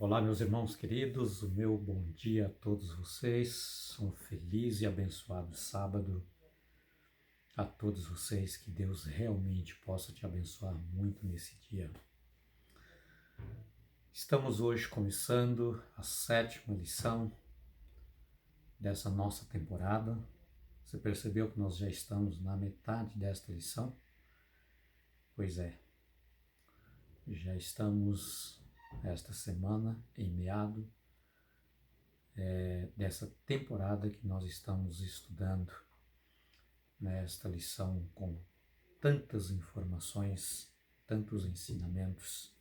Olá, meus irmãos queridos, o meu bom dia a todos vocês, um feliz e abençoado sábado a todos vocês, que Deus realmente possa te abençoar muito nesse dia. Estamos hoje começando a 7ª lição dessa nossa temporada. Você percebeu que nós já estamos na metade desta lição? Pois é, já estamos esta semana em meado dessa temporada que nós estamos estudando nesta lição com tantas informações, tantos ensinamentos,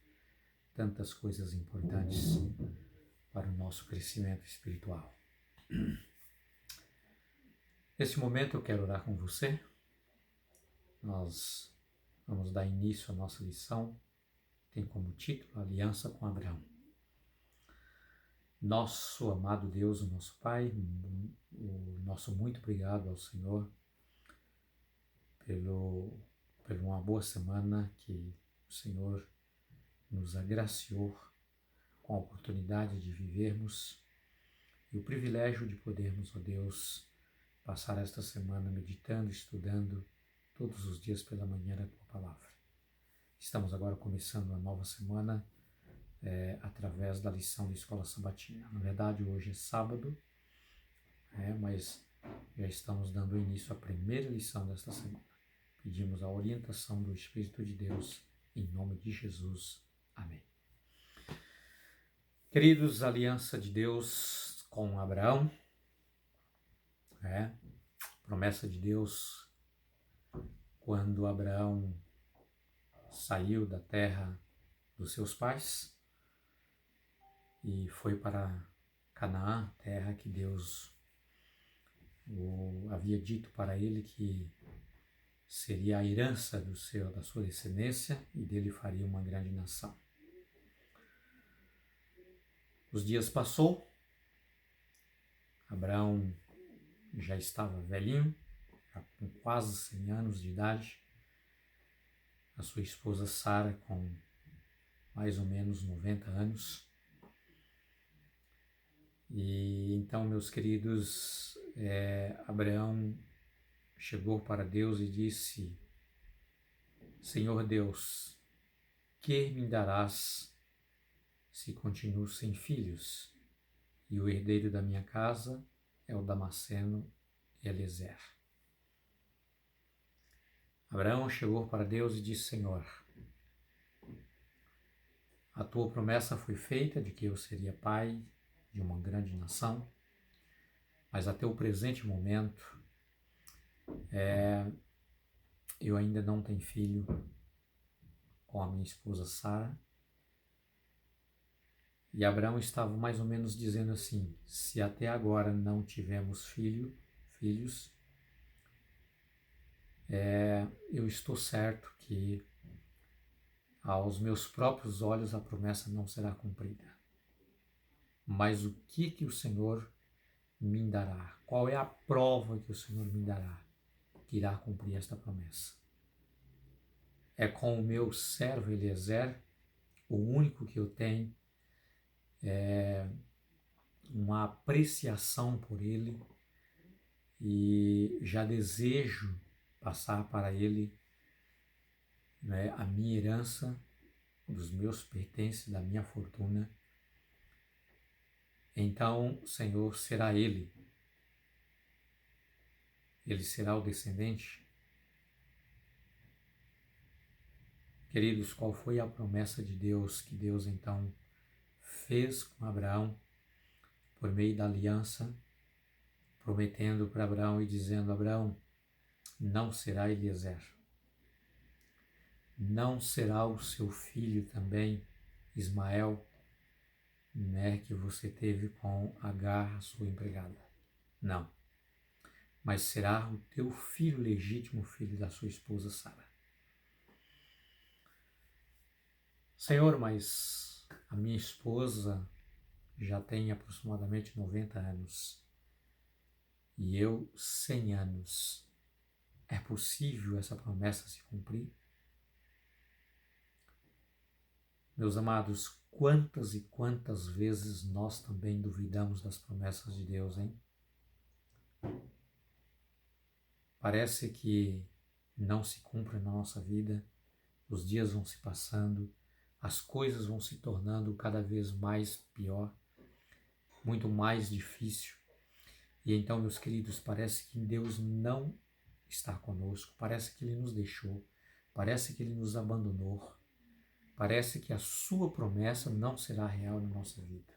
tantas coisas importantes para o nosso crescimento espiritual. Nesse momento eu quero orar com você. Nós vamos dar início à nossa lição, tem como título Aliança com Abraão. Nosso amado Deus, o nosso Pai, o nosso muito obrigado ao Senhor por uma boa semana que o Senhor nos agraciou com a oportunidade de vivermos e o privilégio de podermos, ó Deus, passar esta semana meditando, estudando todos os dias pela manhã a Tua Palavra. Estamos agora começando uma nova semana através da lição da Escola Sabatina. Na verdade, hoje é sábado, mas já estamos dando início à primeira lição desta semana. Pedimos a orientação do Espírito de Deus, em nome de Jesus. Amém. Queridos, a aliança de Deus com Abraão, promessa de Deus quando Abraão saiu da terra dos seus pais e foi para Canaã, terra que Deus havia dito para ele que seria a herança da sua descendência e dele faria uma grande nação. Os dias passou, Abraão já estava velhinho, já com quase 100 anos de idade, a sua esposa Sara com mais ou menos 90 anos. E então, meus queridos, Abraão chegou para Deus e disse: Senhor Deus, que me darás se continuo sem filhos? E o herdeiro da minha casa é o Damasceno Eliezer. Abraão chegou para Deus e disse: Senhor, a tua promessa foi feita de que eu seria pai de uma grande nação, mas até o presente momento eu ainda não tenho filho com a minha esposa Sara. E Abraão estava mais ou menos dizendo assim: se até agora não tivemos filhos, eu estou certo que aos meus próprios olhos a promessa não será cumprida. Mas o que o Senhor me dará? Qual é a prova que o Senhor me dará que irá cumprir esta promessa? É com o meu servo Eliezer, o único que eu tenho uma apreciação por ele e já desejo passar para ele a minha herança, dos meus pertences, da minha fortuna. Então, Senhor, será ele será o descendente? Queridos, qual foi a promessa de Deus que Deus então fez com Abraão por meio da aliança, prometendo para Abraão e dizendo: Abraão, não será Eliezer, não será o seu filho também, Ismael, que você teve com Agar, a sua empregada. Não. Mas será o teu filho legítimo, filho da sua esposa Sara. Senhor, mas a minha esposa já tem aproximadamente 90 anos e eu 100 anos. É possível essa promessa se cumprir? Meus amados, quantas e quantas vezes nós também duvidamos das promessas de Deus, hein? Parece que não se cumpre na nossa vida, os dias vão se passando, as coisas vão se tornando cada vez mais pior, muito mais difícil. E então, meus queridos, parece que Deus não está conosco, parece que Ele nos deixou, parece que Ele nos abandonou, parece que a sua promessa não será real na nossa vida.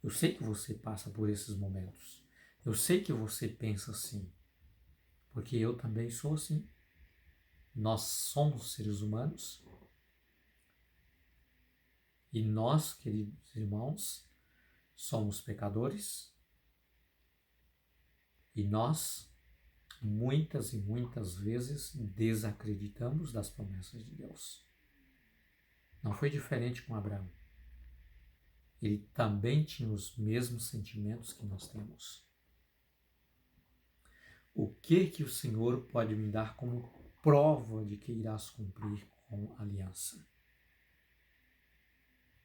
Eu sei que você passa por esses momentos, eu sei que você pensa assim, porque eu também sou assim. Nós somos seres humanos e nós, queridos irmãos, somos pecadores e nós, muitas e muitas vezes, desacreditamos das promessas de Deus. Não foi diferente com Abraão. Ele também tinha os mesmos sentimentos que nós temos. O que o Senhor pode me dar como prova de que irás cumprir com a aliança?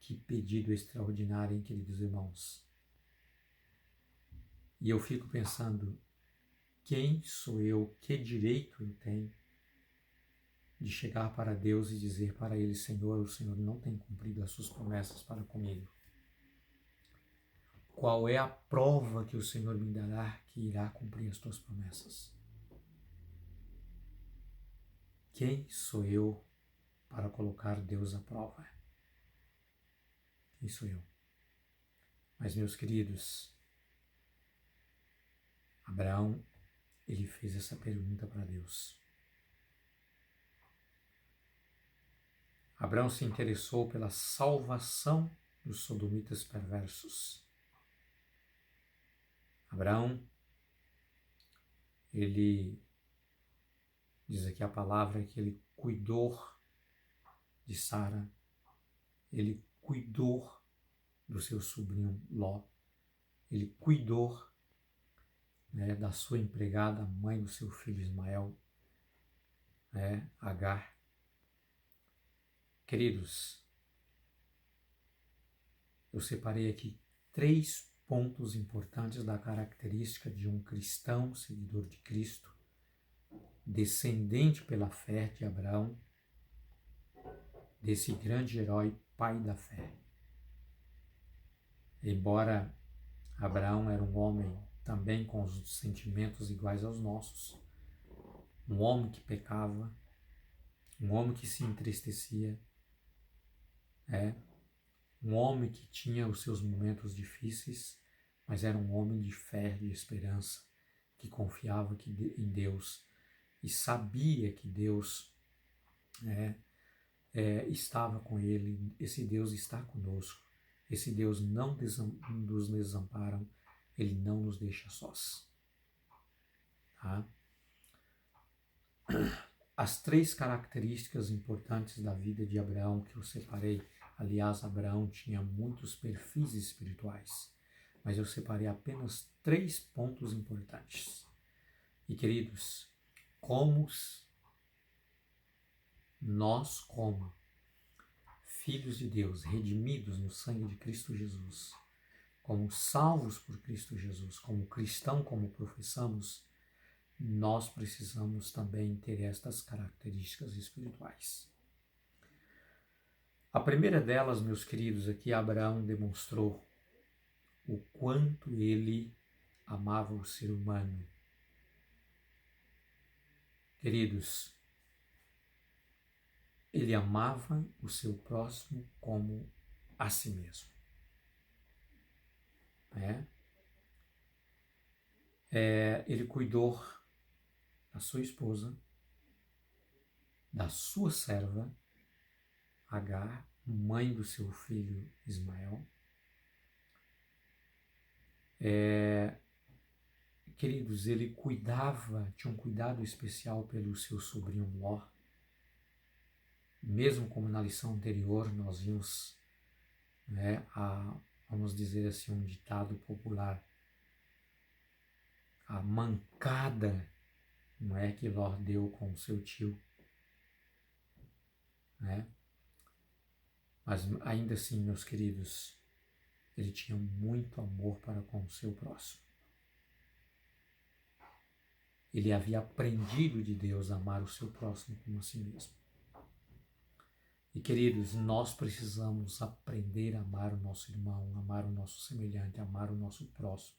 Que pedido extraordinário, hein, queridos irmãos? E eu fico pensando, quem sou eu, que direito eu tenho de chegar para Deus e dizer para Ele, Senhor, o Senhor não tem cumprido as suas promessas para comigo? Qual é a prova que o Senhor me dará que irá cumprir as tuas promessas? Quem sou eu para colocar Deus à prova? Quem sou eu? Mas, meus queridos, Abraão, ele fez essa pergunta para Deus. Abraão se interessou pela salvação dos sodomitas perversos. Abraão, ele diz aqui a palavra que ele cuidou de Sara, ele cuidou do seu sobrinho Ló, ele cuidou, da sua empregada, mãe do seu filho Ismael, Agar. Queridos, eu separei aqui 3 pontos importantes da característica de um cristão, seguidor de Cristo, descendente pela fé de Abraão, desse grande herói, pai da fé. Embora Abraão era um homem também com os sentimentos iguais aos nossos, um homem que pecava, um homem que se entristecia, um homem que tinha os seus momentos difíceis, mas era um homem de fé, de esperança, que confiava em Deus e sabia que Deus estava com ele. Esse Deus está conosco, esse Deus não nos desampara, ele não nos deixa sós. Tá? As 3 características importantes da vida de Abraão que eu separei, aliás, Abraão tinha muitos perfis espirituais, mas eu separei apenas 3 pontos importantes. E queridos, nós, como filhos de Deus, redimidos no sangue de Cristo Jesus, como salvos por Cristo Jesus, como cristão, como professamos, nós precisamos também ter estas características espirituais. A primeira delas, meus queridos, aqui Abraão demonstrou o quanto ele amava o ser humano. Queridos, ele amava o seu próximo como a si mesmo. Ele cuidou da sua esposa, da sua serva, Agar, mãe do seu filho Ismael. Queridos, ele tinha um cuidado especial pelo seu sobrinho Ló. Mesmo como na lição anterior nós vimos, vamos dizer assim, um ditado popular, a mancada, que Ló deu com o seu tio, Mas ainda assim, meus queridos, ele tinha muito amor para com o seu próximo. Ele havia aprendido de Deus a amar o seu próximo como a si mesmo. E queridos, nós precisamos aprender a amar o nosso irmão, amar o nosso semelhante, amar o nosso próximo,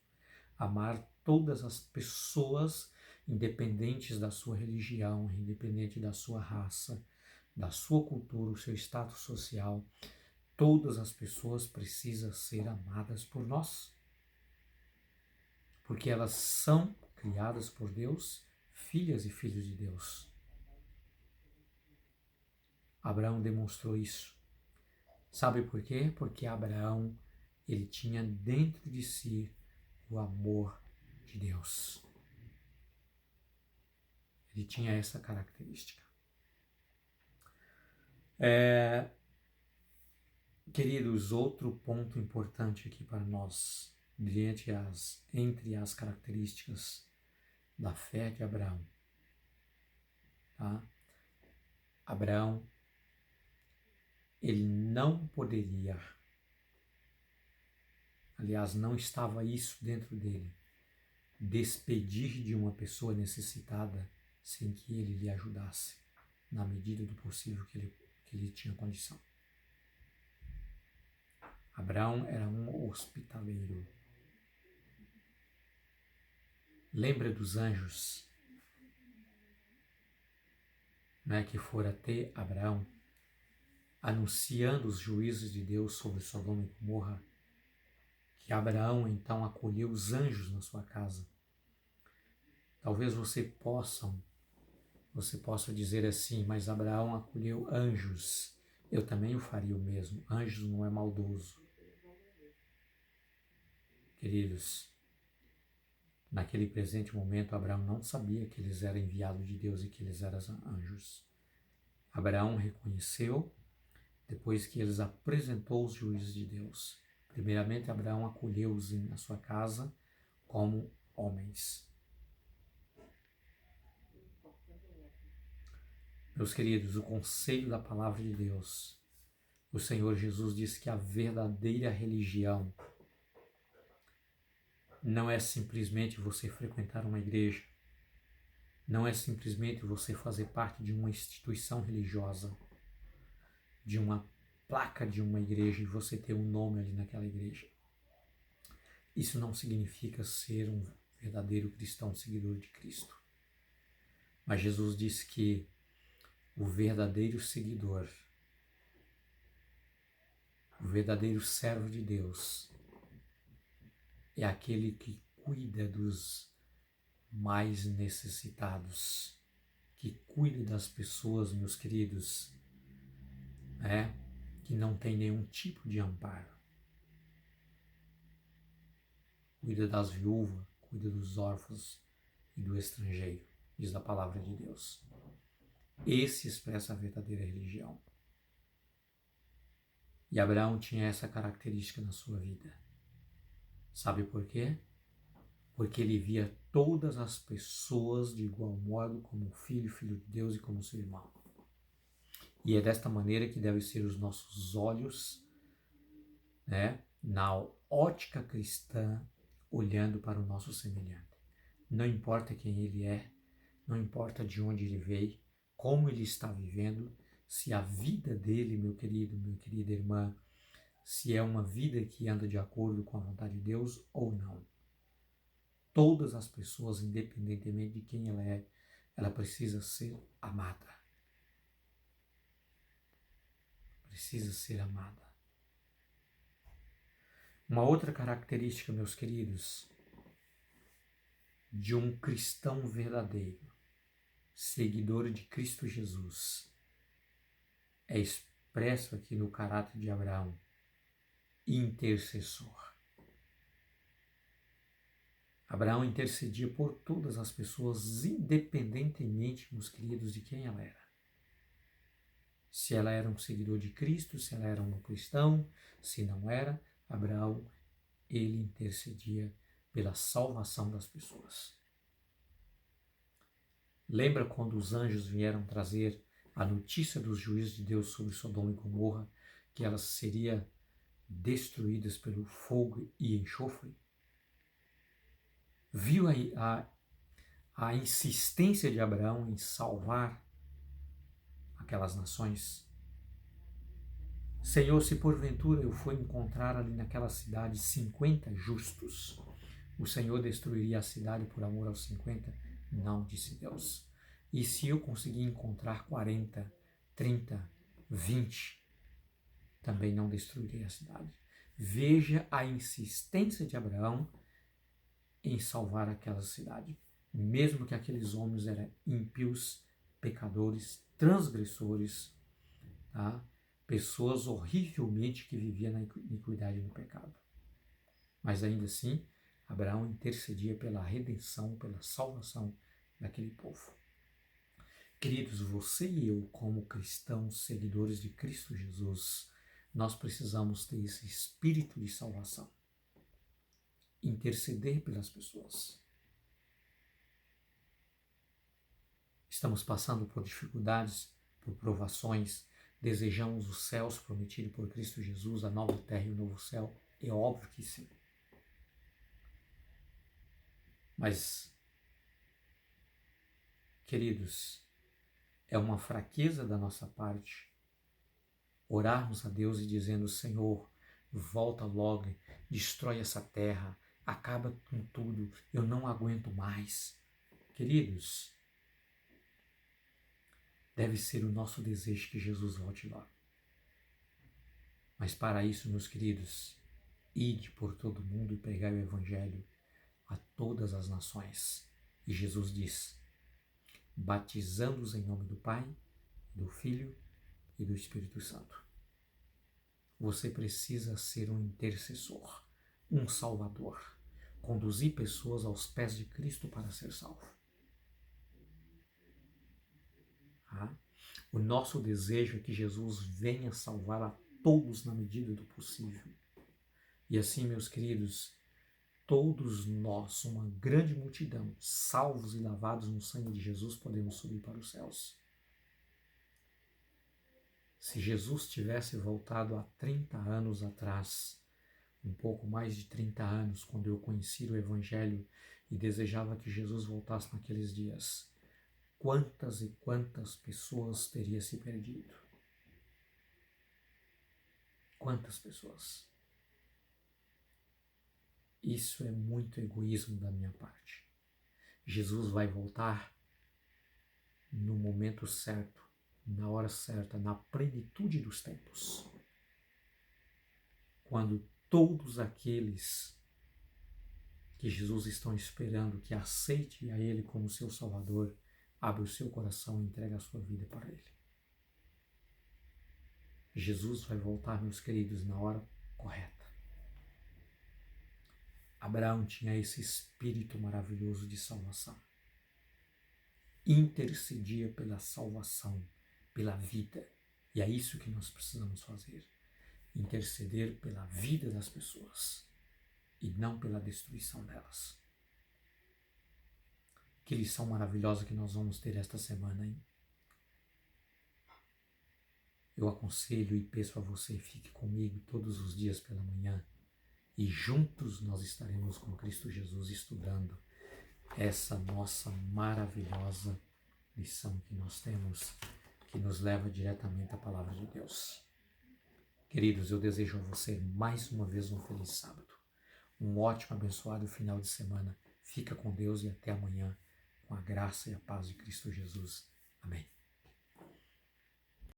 amar todas as pessoas, independentes da sua religião, independente da sua raça, da sua cultura, o seu status social. Todas as pessoas precisam ser amadas por nós, porque elas são criadas por Deus, filhas e filhos de Deus. Abraão demonstrou isso. Sabe por quê? Porque Abraão, ele tinha dentro de si o amor de Deus. Ele tinha essa característica. Queridos, outro ponto importante aqui para nós, entre as características da fé de Abraão. Tá? Abraão, ele não poderia, aliás, não estava isso dentro dele, despedir de uma pessoa necessitada sem que ele lhe ajudasse, na medida do possível que ele tinha condição. Abraão era um hospitaleiro. Lembra dos anjos, né, que foram até Abraão, anunciando os juízos de Deus sobre Sodoma e Gomorra, que Abraão então acolheu os anjos na sua casa. Talvez você possa dizer assim, mas Abraão acolheu anjos, eu também o faria o mesmo. Anjos não é maldoso. Queridos, naquele presente momento, Abraão não sabia que eles eram enviados de Deus e que eles eram anjos. Abraão reconheceu depois que eles apresentou os juízos de Deus. Primeiramente, Abraão acolheu-os na sua casa como homens. Meus queridos, o conselho da palavra de Deus, o Senhor Jesus disse que a verdadeira religião não é simplesmente você frequentar uma igreja, não é simplesmente você fazer parte de uma instituição religiosa, de uma placa de uma igreja e você ter um nome ali naquela igreja. Isso não significa ser um verdadeiro cristão seguidor de Cristo. Mas Jesus disse que o verdadeiro seguidor, o verdadeiro servo de Deus, é aquele que cuida dos mais necessitados, que cuida das pessoas, meus queridos, que não tem nenhum tipo de amparo. Cuida das viúvas, cuida dos órfãos e do estrangeiro, diz a palavra de Deus. Esse expressa a verdadeira religião. E Abraão tinha essa característica na sua vida. Sabe por quê? Porque ele via todas as pessoas de igual modo como filho de Deus e como seu irmão. E é desta maneira que devem ser os nossos olhos, na ótica cristã, olhando para o nosso semelhante. Não importa quem ele é, não importa de onde ele veio, como ele está vivendo, se a vida dele, meu querido, minha querida irmã, se é uma vida que anda de acordo com a vontade de Deus ou não. Todas as pessoas, independentemente de quem ela é, ela precisa ser amada. Precisa ser amada. Uma outra característica, meus queridos, de um cristão verdadeiro, seguidor de Cristo Jesus, é expresso aqui no caráter de Abraão, intercessor. Abraão intercedia por todas as pessoas, independentemente, meus queridos, de quem ela era. Se ela era um seguidor de Cristo, se ela era um cristão, se não era, Abraão, ele intercedia pela salvação das pessoas. Lembra quando os anjos vieram trazer a notícia dos juízos de Deus sobre Sodoma e Gomorra, que ela seria destruídas pelo fogo e enxofre, viu a insistência de Abraão em salvar aquelas nações. Senhor, se porventura eu for encontrar ali naquela cidade 50 justos, o Senhor destruiria a cidade por amor aos 50? Não, disse Deus. E se eu conseguir encontrar 40, 30, 20, também não destruirei a cidade. Veja a insistência de Abraão em salvar aquela cidade, mesmo que aqueles homens eram ímpios, pecadores, transgressores, tá? Pessoas horrivelmente que viviam na iniquidade e no pecado. Mas ainda assim, Abraão intercedia pela redenção, pela salvação daquele povo. Queridos, você e eu, como cristãos, seguidores de Cristo Jesus, nós precisamos ter esse espírito de salvação. Interceder pelas pessoas. Estamos passando por dificuldades, por provações, desejamos os céus prometidos por Cristo Jesus, a nova terra e o novo céu? É óbvio que sim. Mas, queridos, é uma fraqueza da nossa parte orarmos a Deus e dizendo: Senhor, volta logo, destrói essa terra, acaba com tudo, eu não aguento mais. Queridos, deve ser o nosso desejo que Jesus volte logo. Mas para isso, meus queridos, ide por todo mundo e pregai o Evangelho a todas as nações. E Jesus diz: batizando-os em nome do Pai, do Filho e do Espírito Santo. Você precisa ser um intercessor, um salvador, conduzir pessoas aos pés de Cristo para ser salvo. O nosso desejo é que Jesus venha salvar a todos na medida do possível. E assim, meus queridos, todos nós, uma grande multidão, salvos e lavados no sangue de Jesus, podemos subir para os céus. Se Jesus tivesse voltado há 30 anos atrás, um pouco mais de 30 anos, quando eu conheci o Evangelho e desejava que Jesus voltasse naqueles dias, quantas e quantas pessoas teria se perdido? Quantas pessoas? Isso é muito egoísmo da minha parte. Jesus vai voltar no momento certo, na hora certa, na plenitude dos tempos. Quando todos aqueles que Jesus estão esperando que aceite a Ele como seu Salvador, abre o seu coração e entrega a sua vida para Ele. Jesus vai voltar, meus queridos, na hora correta. Abraão tinha esse espírito maravilhoso de salvação. Intercedia pela salvação, pela vida. E é isso que nós precisamos fazer. Interceder pela vida das pessoas e não pela destruição delas. Que lição maravilhosa que nós vamos ter esta semana, hein? Eu aconselho e peço a você, fique comigo todos os dias pela manhã e juntos nós estaremos com Cristo Jesus estudando essa nossa maravilhosa lição que nós temos, que nos leva diretamente à palavra de Deus. Queridos, eu desejo a você mais uma vez um feliz sábado, um ótimo, abençoado final de semana. Fica com Deus e até amanhã, com a graça e a paz de Cristo Jesus. Amém.